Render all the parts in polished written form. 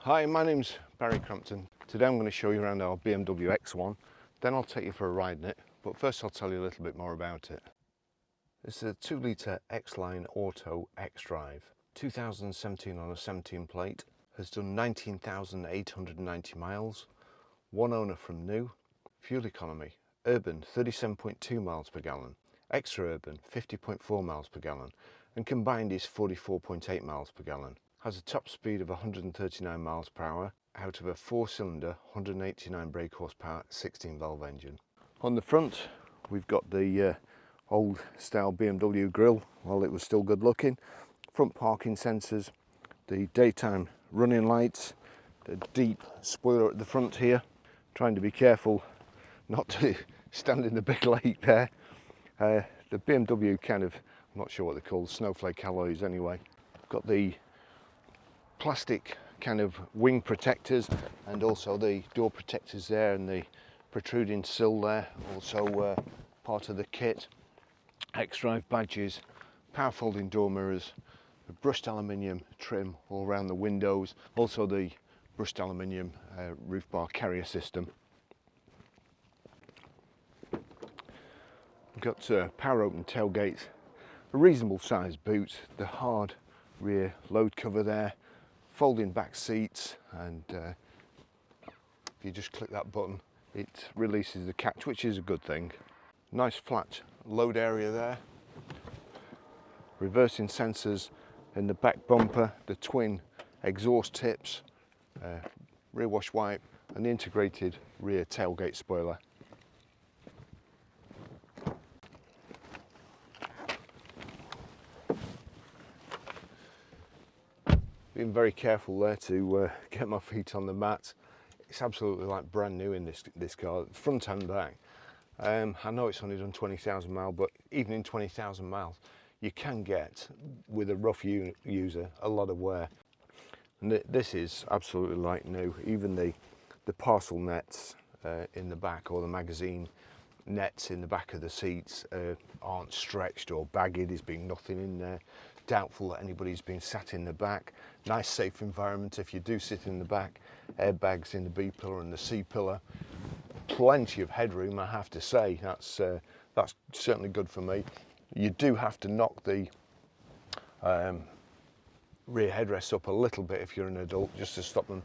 Hi, my name's Barry Crampton. Today I'm going to show you around our BMW X1, then I'll take you for a ride in it, but first I'll tell you a little bit more about it. This is a 2-litre xLine Auto xDrive, 2017 on a 17 plate, has done 19,890 miles, one owner from new, fuel economy, urban 37.2 miles per gallon, extra urban 50.4 miles per gallon, and combined is 44.8 miles per gallon. Has a top speed of 139 miles per hour out of a 4-cylinder 189 brake horsepower 16 valve engine. On the front we've got the old style BMW grille while it was still good looking, front parking sensors, the daytime running lights, the deep spoiler at the front here, trying to be careful not to stand in the big lake there. The BMW kind of, I'm not sure what they're called, snowflake alloys anyway. Got the plastic kind of wing protectors and also the door protectors there, and the protruding sill there, also part of the kit. xDrive badges, power folding door mirrors, the brushed aluminium trim all around the windows, also the brushed aluminium roof bar carrier system. We've got power open tailgates, a reasonable sized boot, the hard rear load cover there, folding back seats, and if you just click that button it releases the catch, which is a good thing. Nice flat load area there, reversing sensors in the back bumper, the twin exhaust tips, rear wash wipe, and the integrated rear tailgate spoiler. Being very careful there to get my feet on the mat. It's absolutely like brand new in this car, front and back. I know it's only done 20,000 miles, but even in 20,000 miles, you can get, with a rough user, a lot of wear. And this is absolutely like new. Even the parcel nets in the back, or the magazine nets in the back of the seats, aren't stretched or bagged. There's been nothing in there. Doubtful that anybody's been sat in the back. Nice safe environment if you do sit in the back. Airbags in the B pillar and the C pillar. Plenty of headroom, I have to say. That's certainly good for me. You do have to knock the rear headrest up a little bit if you're an adult, just to stop them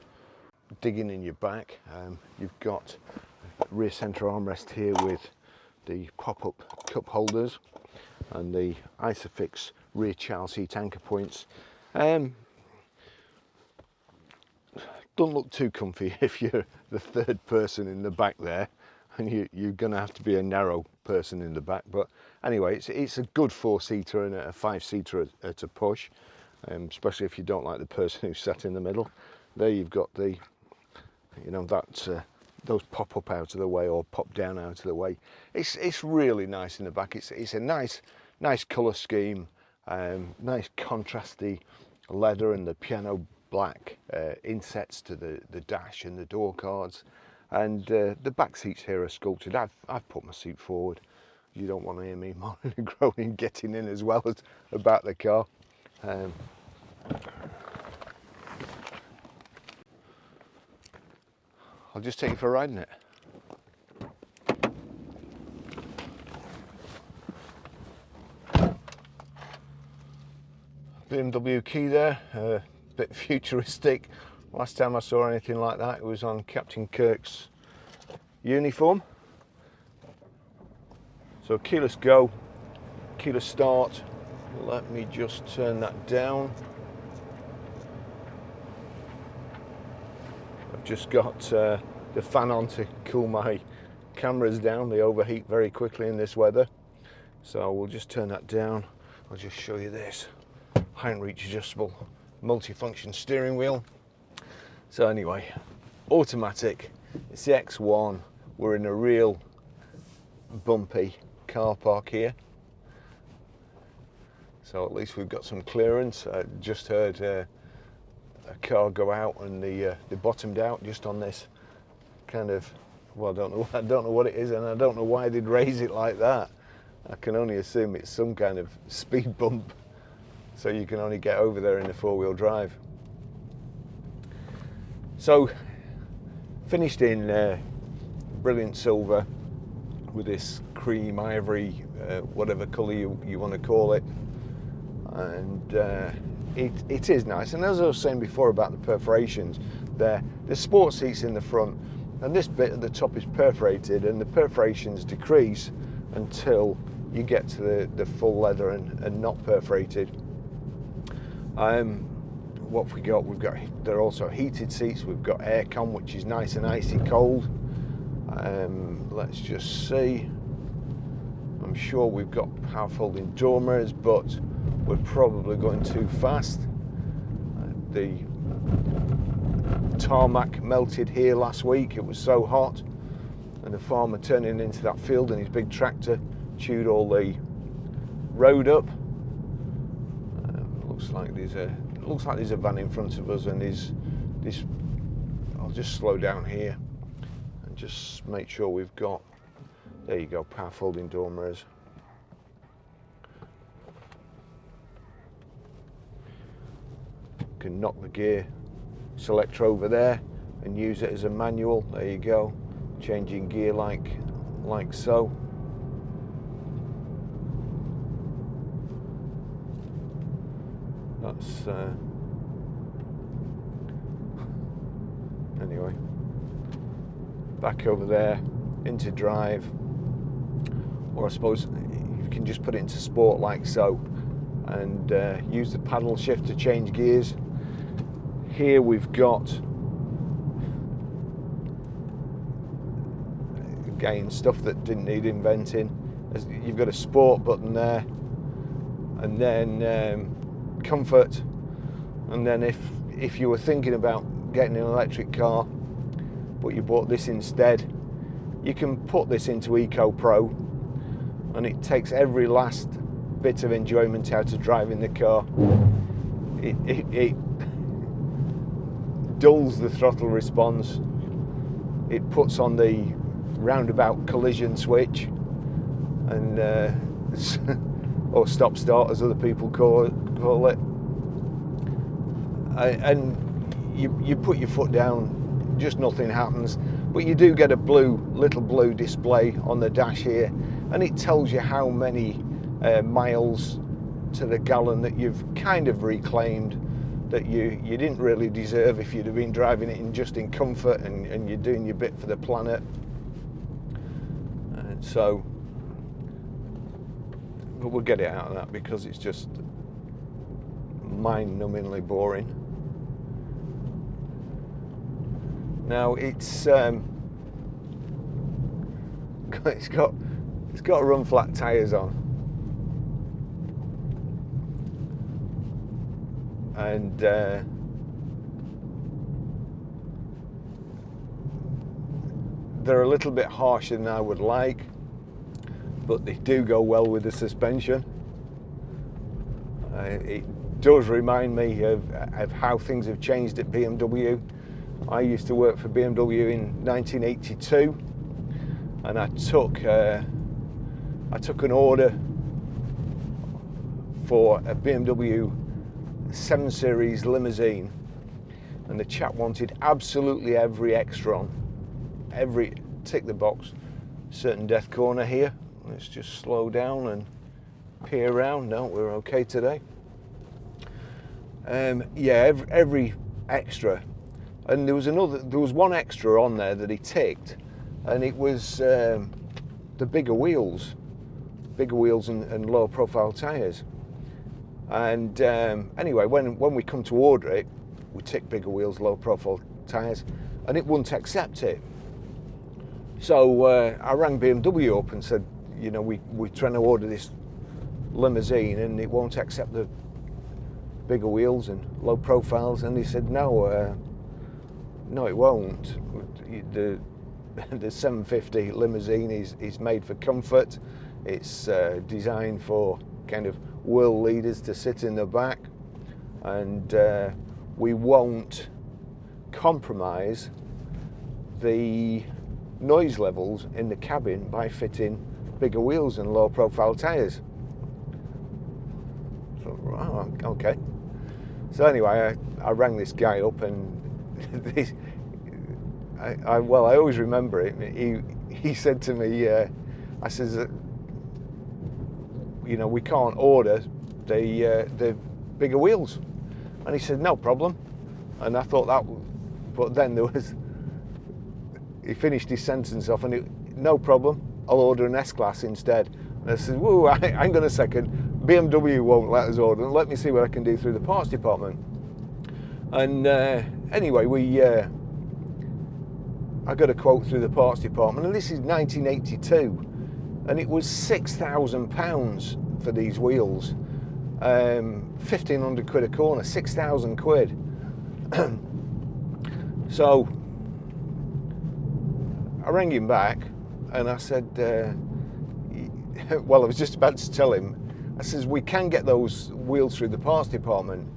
digging in your back. You've got rear centre armrest here with the pop-up cup holders and the Isofix rear child seat anchor points. Don't look too comfy if you're the third person in the back there, and you're going to have to be a narrow person in the back. But anyway, it's a good 4-seater and a 5-seater at a push, especially if you don't like the person who's sat in the middle. There you've got the, you know, those pop up out of the way or pop down out of the way. It's really nice in the back. It's a nice colour scheme, nice contrasty leather and the piano black insets to the dash and the door cards, and the back seats here are sculpted. I've put my seat forward. You don't want to hear me moaning and groaning getting in as well as about the car. I'll just take you for a ride in it. BMW key there, a bit futuristic. Last time I saw anything like that, it was on Captain Kirk's uniform. So keyless go, keyless start. Let me just turn that down. I've just got the fan on to cool my cameras down. They overheat very quickly in this weather. So we'll just turn that down. I'll just show you this. Height and reach adjustable multi-function steering wheel. So anyway, automatic. It's the X1. We're in a real bumpy car park here, so at least we've got some clearance. I just heard a car go out and they bottomed out just on this kind of, well, I don't know what it is, and I don't know why they'd raise it like that. I can only assume it's some kind of speed bump, so you can only get over there in the 4-wheel drive. So finished in brilliant silver with this cream ivory, whatever colour you want to call it, and it is nice. And as I was saying before about the perforations, there's sport seats in the front, and this bit at the top is perforated, and the perforations decrease until you get to the full leather and not perforated. What have we got? There are also heated seats. We've got aircon, which is nice and icy cold. Let's just see. I'm sure we've got power folding door mirrors, but we're probably going too fast. The tarmac melted here last week. It was so hot, and the farmer turning into that field in his big tractor chewed all the road up. Looks like there's a van in front of us, and I'll just slow down here and just make sure we've got, there you go, power folding door mirrors. Can knock the gear selector over there and use it as a manual. There you go, changing gear like so. That's anyway, back over there into drive, or I suppose you can just put it into sport like so, and use the paddle shift to change gears. Here we've got, again, stuff that didn't need inventing. You've got a sport button there, and then comfort, and then if you were thinking about getting an electric car but you bought this instead, you can put this into Eco Pro, and it takes every last bit of enjoyment out of driving the car. It dulls the throttle response, it puts on the roundabout collision switch, and or stop start as other people call it, and you put your foot down, just nothing happens. But you do get a little blue display on the dash here, and it tells you how many miles to the gallon that you've kind of reclaimed, that you didn't really deserve if you'd have been driving it just in comfort, and you're doing your bit for the planet. And so, but we'll get it out of that because it's just mind-numbingly boring. Now it's got to run flat tyres on, and they're a little bit harsher than I would like, but they do go well with the suspension. It does remind me of how things have changed at BMW. I used to work for BMW in 1982, and I took an order for a BMW 7 Series limousine, and the chap wanted absolutely every extra on, every tick the box. Certain death corner here. Let's just slow down and peer around. No, we're okay today. Yeah, every extra, and there was one extra on there that he ticked, and it was the bigger wheels and lower profile tyres. And anyway, when we come to order it, we tick bigger wheels, lower profile tyres, and it wouldn't accept it. So I rang BMW up and said, you know, we're trying to order this limousine and it won't accept the bigger wheels and low profiles, and he said no, it won't. The 750 limousine is made for comfort. It's designed for kind of world leaders to sit in the back, and we won't compromise the noise levels in the cabin by fitting bigger wheels and low profile tyres. So, oh, okay. So anyway, I rang this guy up, and well, I always remember it. He said to me, I says, you know, we can't order the bigger wheels. And he said, no problem. And I thought that, but then there was, he finished his sentence off and no problem, I'll order an S-Class instead. And I said, whoa, hang on a second, BMW won't let us order, let me see what I can do through the parts department. And anyway, I got a quote through the parts department, and this is 1982, and it was £6,000 for these wheels. 1,500 quid a corner, 6,000 quid. So I rang him back and I said, well, I was just about to tell him, I says, we can get those wheels through the parts department.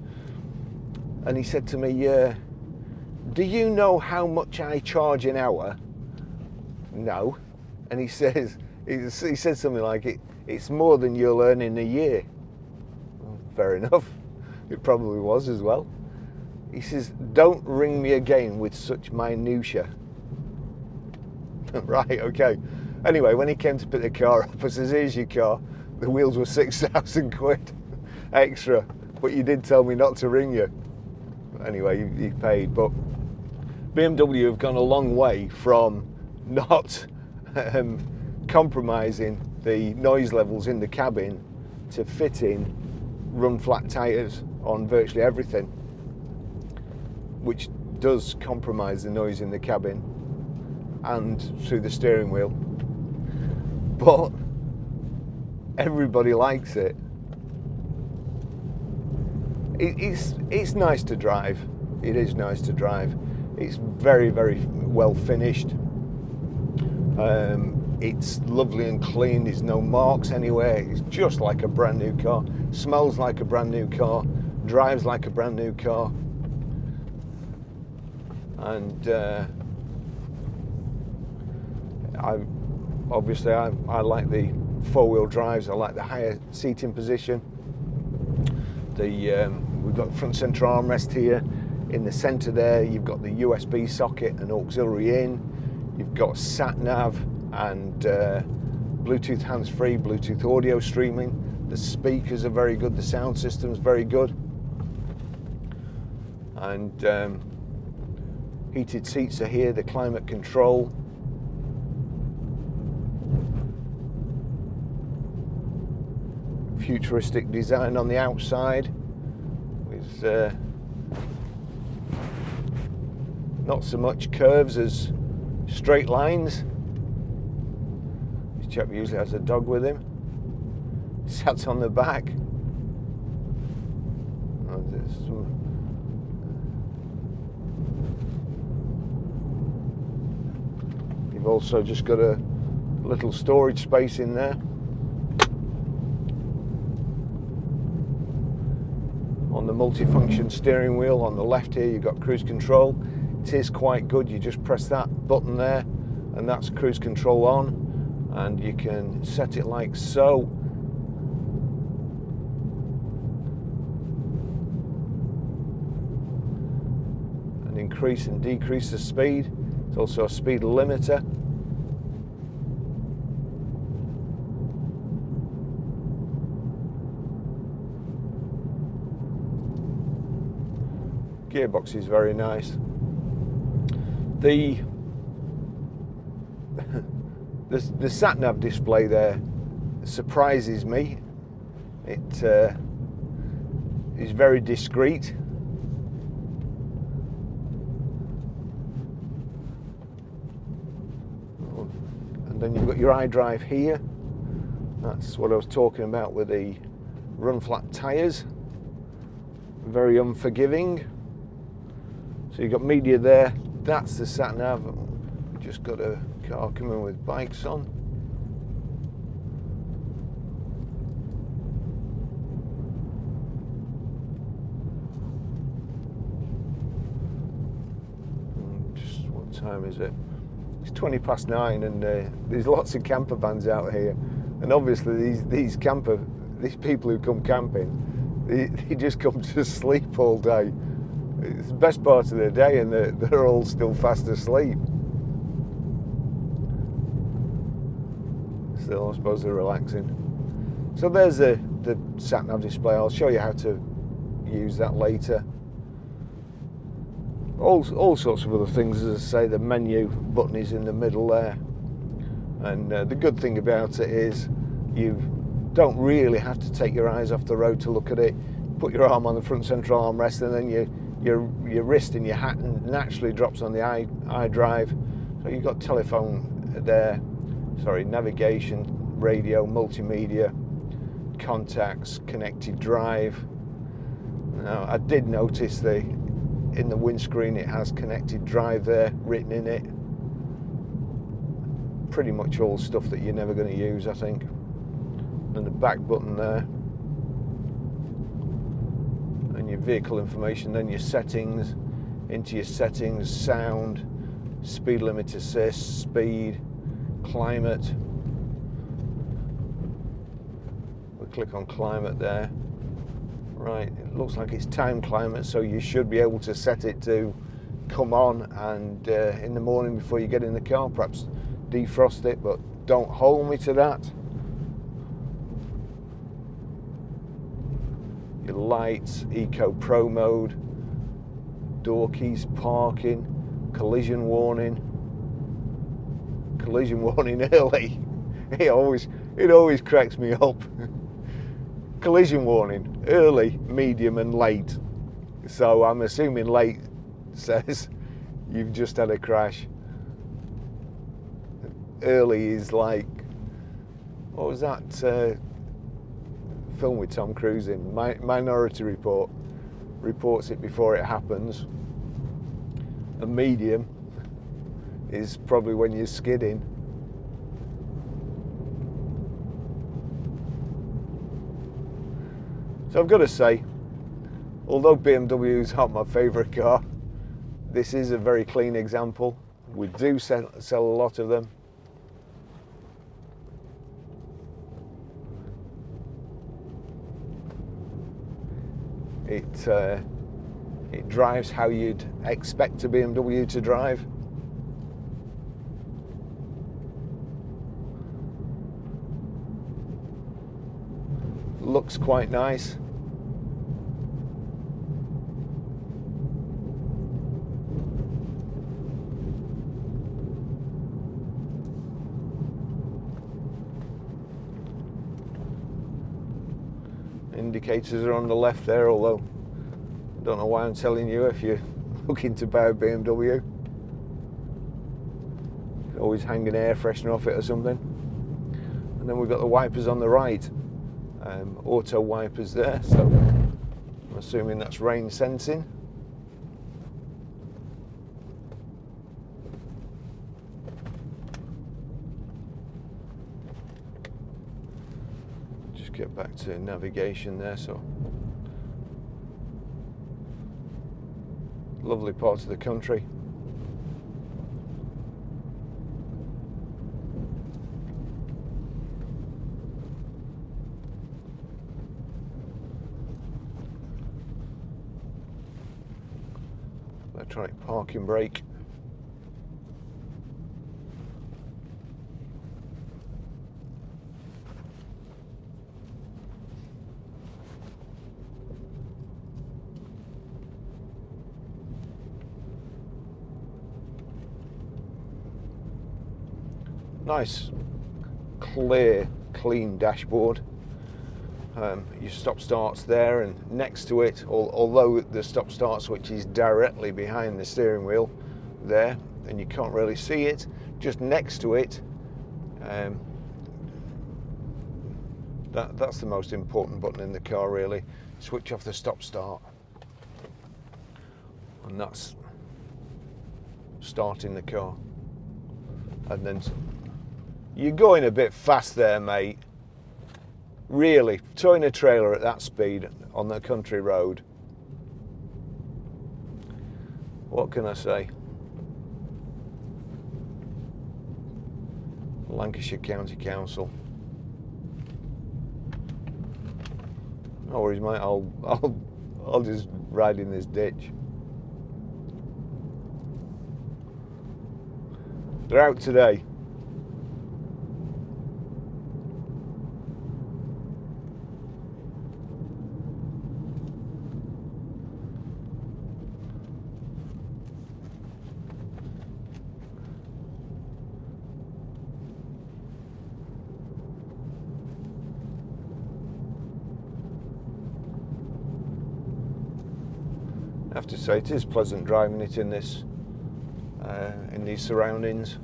And he said to me, do you know how much I charge an hour? No. And he says, he said something like, it's more than you'll earn in a year. Well, fair enough. It probably was as well. He says, don't ring me again with such minutiae. Right, okay. Anyway, when he came to pick the car up, I says, here's your car. The wheels were 6,000 quid extra, but you did tell me not to ring you. Anyway, he paid. But BMW have gone a long way from not compromising the noise levels in the cabin to fitting run flat tyres on virtually everything, which does compromise the noise in the cabin and through the steering wheel. But everybody likes it. It's nice to drive. It is nice to drive. It's very, very well finished. It's lovely and clean. There's no marks anywhere. It's just like a brand new car. Smells like a brand new car. Drives like a brand new car. And I like the four-wheel drives. I like the higher seating position. We've got front center armrest here. In the center there, you've got the USB socket and auxiliary in. You've got sat nav and Bluetooth hands-free, Bluetooth audio streaming. The speakers are very good. The sound system's very good. And heated seats are here. The climate control. Futuristic design on the outside with not so much curves as straight lines. This chap usually has a dog with him. Sat on the back. Oh, you've also just got a little storage space in there. On the multifunction steering wheel on the left here, you've got cruise control. It is quite good. You just press that button there and that's cruise control on, and you can set it like so. And increase and decrease the speed. It's also a speed limiter. Gearbox is very nice. The sat nav display there surprises me. It is very discreet. And then you've got your iDrive here. That's what I was talking about with the run flat tyres. Very unforgiving. So you've got media there. That's the sat nav. We've just got a car coming with bikes on. Just what time is it? It's 9:20, and there's lots of camper vans out here. And obviously these people who come camping, they just come to sleep all day. It's the best part of their day, and they're all still fast asleep. still. I suppose they're relaxing. So there's the sat-nav display. I'll show you how to use that later. All sorts of other things. As I say, the menu button is in the middle there. And the good thing about it is you don't really have to take your eyes off the road to look at it. Put your arm on the front central armrest, and then your wrist in your hat naturally drops on the iDrive. So you've got telephone there, sorry, navigation, radio, multimedia, contacts, connected drive. Now I did notice in the windscreen it has connected drive there written in it. Pretty much all stuff that you're never going to use, I think. And the back button there, and your vehicle information, then your settings, into your settings, sound, speed limit assist, speed, climate. We'll click on climate there. Right, it looks like it's time climate, so you should be able to set it to come on and in the morning before you get in the car, perhaps defrost it, but don't hold me to that. Your lights, Eco Pro mode, door keys, parking, collision warning early. It always cracks me up. Collision warning, early, medium and late. So I'm assuming late says you've just had a crash. Early is like, what was that film with Tom Cruise in? Minority Report. Reports it before it happens. And medium is probably when you're skidding. So I've got to say, although BMWs aren't my favourite car, this is a very clean example. We do sell a lot of them. It drives how you'd expect a BMW to drive. Looks quite nice. Indicators are on the left there, although I don't know why I'm telling you if you're looking to buy a BMW. You can always hang an air freshener off it or something. And then we've got the wipers on the right. Auto wipers there, so I'm assuming that's rain sensing. Just get back to navigation there. So lovely parts of the country. Electronic parking brake. Nice, clear, clean dashboard. Your stop-start's there, and next to it, although the stop-start switch is directly behind the steering wheel there, and you can't really see it, just next to it, that's the most important button in the car really. Switch off the stop-start, and that's starting the car. And then you're going a bit fast there, mate. Really, towing a trailer at that speed on the country road. What can I say? Lancashire County Council. No worries, mate. I'll just ride in this ditch. They're out today. I have to say it is pleasant driving it in this in these surroundings.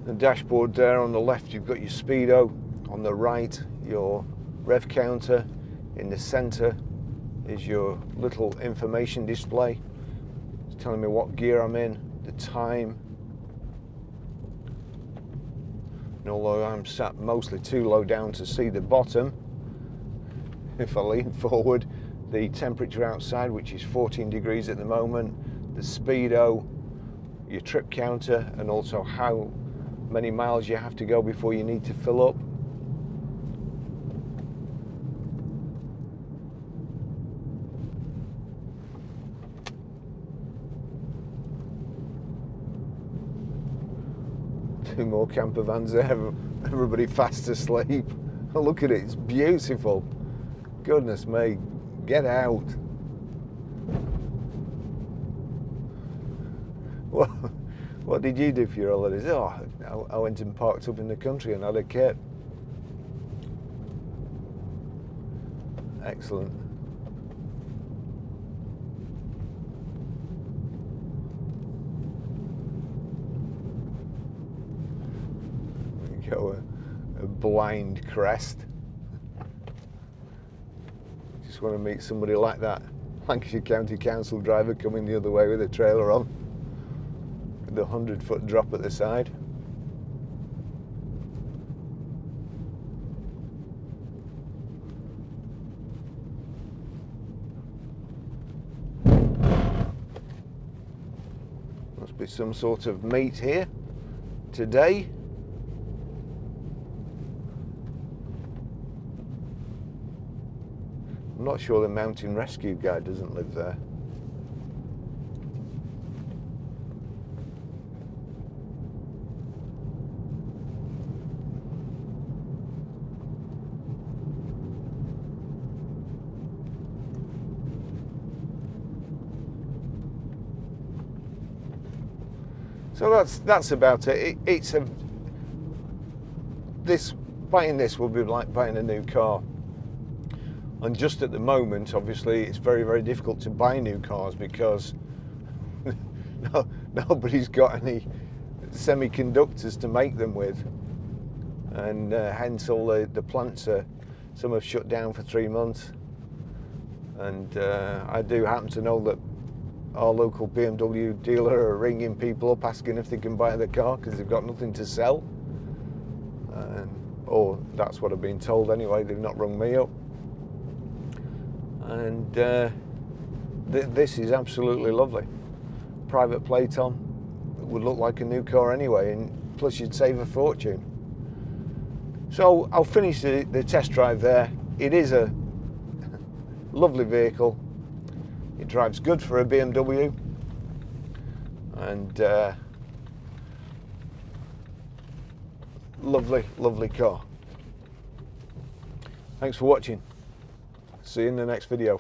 The dashboard there on the left, you've got your speedo. On the right, your rev counter. In the center is your little information display. It's telling me what gear I'm in, the time. And although I'm sat mostly too low down to see the bottom, if I lean forward, the temperature outside, which is 14 degrees at the moment, the speedo, your trip counter, and also how many miles you have to go before you need to fill up. Two more camper vans there, everybody fast asleep. Look at it, it's beautiful. Goodness me, get out. What did you do for your holidays? Oh, I went and parked up in the country and had a kit. Excellent. Go a blind crest. Just want to meet somebody like that Lancashire County Council driver coming the other way with a trailer on, with the 100-foot drop at the side. Must be some sort of meet here today. I'm not sure the mountain rescue guy doesn't live there. So that's about it. Buying this will be like buying a new car. And just at the moment, obviously, it's very, very difficult to buy new cars because nobody's got any semiconductors to make them with, and hence all the plants some have shut down for 3 months. And I do happen to know that our local BMW dealer are ringing people up asking if they can buy the car because they've got nothing to sell. Or that's what I've been told anyway. They've not rung me up. And this is absolutely lovely. Private plate on, it would look like a new car anyway, and plus you'd save a fortune. So I'll finish the test drive there. It is a lovely vehicle. It drives good for a BMW, and lovely, lovely car. Thanks for watching. See you in the next video.